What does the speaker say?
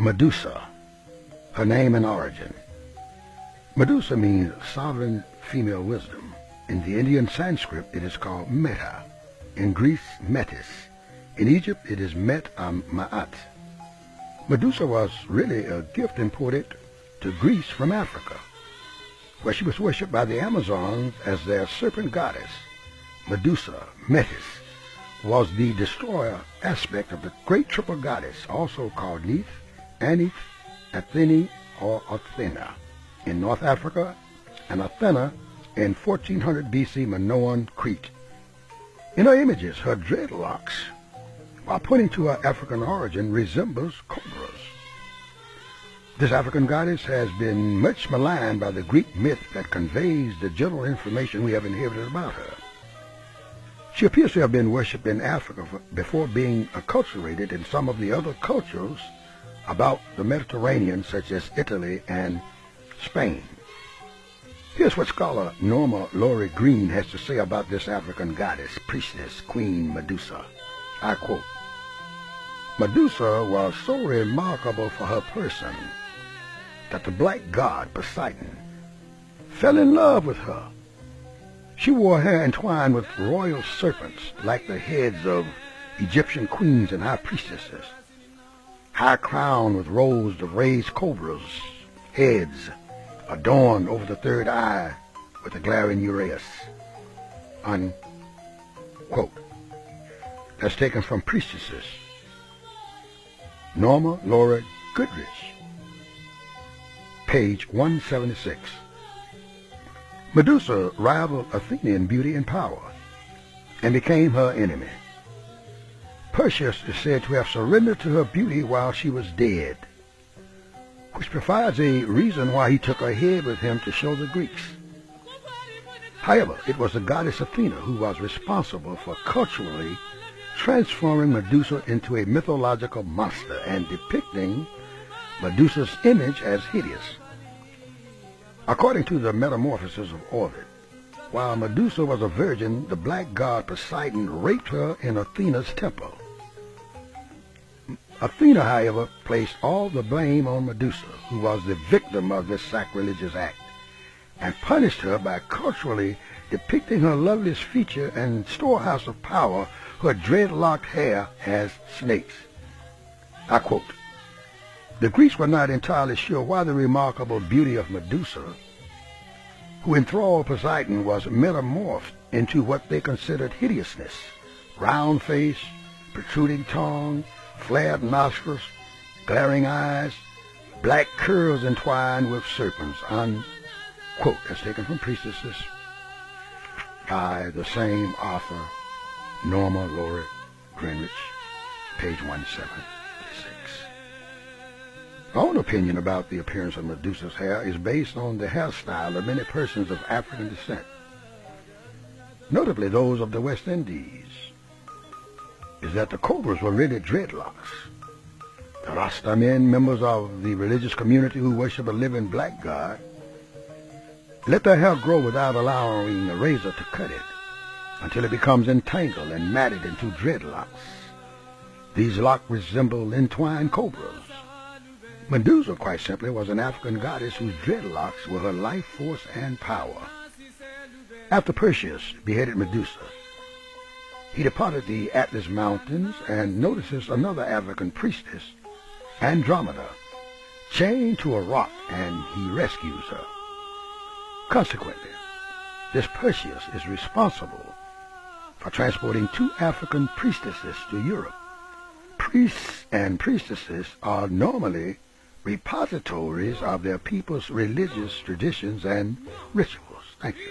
Medusa, her name and origin. Medusa means sovereign female wisdom. In the Indian Sanskrit, it is called Meta. In Greece, Metis. In Egypt, it is Ma'at. Medusa was really a gift imported to Greece from Africa, where she was worshipped by the Amazons as their serpent goddess. Medusa, Metis, was the destroyer aspect of the great triple goddess, also called Neith, Anith, Athene, or Athena in North Africa, and Athena in 1400 BC Minoan Crete. In her images, her dreadlocks, while pointing to her African origin, resembles cobras. This African goddess has been much maligned by the Greek myth that conveys the general information we have inherited about her. She appears to have been worshipped in Africa before being acculturated in some of the other cultures about the Mediterranean, such as Italy and Spain. Here's what scholar Norma Laurie Green has to say about this African goddess, priestess, Queen Medusa. I quote, "Medusa was so remarkable for her person that the black god Poseidon fell in love with her. She wore hair entwined with royal serpents like the heads of Egyptian queens and high priestesses, high crowned with rows of raised cobras' heads, adorned over the third eye with a glaring uraeus." Unquote. That's taken from Priestesses. Norma Laura Goodrich, page 176. Medusa rivaled Athena in beauty and power, and became her enemy. Perseus is said to have surrendered to her beauty while she was dead, which provides a reason why he took her head with him to show the Greeks. However, it was the goddess Athena who was responsible for culturally transforming Medusa into a mythological monster and depicting Medusa's image as hideous. According to the Metamorphoses of Ovid, while Medusa was a virgin, the black god Poseidon raped her in Athena's temple. Athena, however, placed all the blame on Medusa, who was the victim of this sacrilegious act, and punished her by culturally depicting her loveliest feature and storehouse of power, her dreadlocked hair, as snakes. I quote, "The Greeks were not entirely sure why the remarkable beauty of Medusa, who enthralled Poseidon, was metamorphed into what they considered hideousness: round face, protruding tongue, flared nostrils, glaring eyes, black curls entwined with serpents." Unquote. That's taken from Priestesses by the same author, Norma Laurie Greenwich, page 176. My own opinion about the appearance of Medusa's hair is based on the hairstyle of many persons of African descent, notably those of the West Indies, is that the cobras were really dreadlocks. The Rasta men, members of the religious community who worship a living black god, let their hair grow without allowing a razor to cut it until it becomes entangled and matted into dreadlocks. These locks resemble entwined cobras. Medusa, quite simply, was an African goddess whose dreadlocks were her life force and power. After Perseus beheaded Medusa, he departed the Atlas Mountains and notices another African priestess, Andromeda, chained to a rock, and he rescues her. Consequently, this Perseus is responsible for transporting two African priestesses to Europe. Priests and priestesses are normally repositories of their people's religious traditions and rituals. Thank you.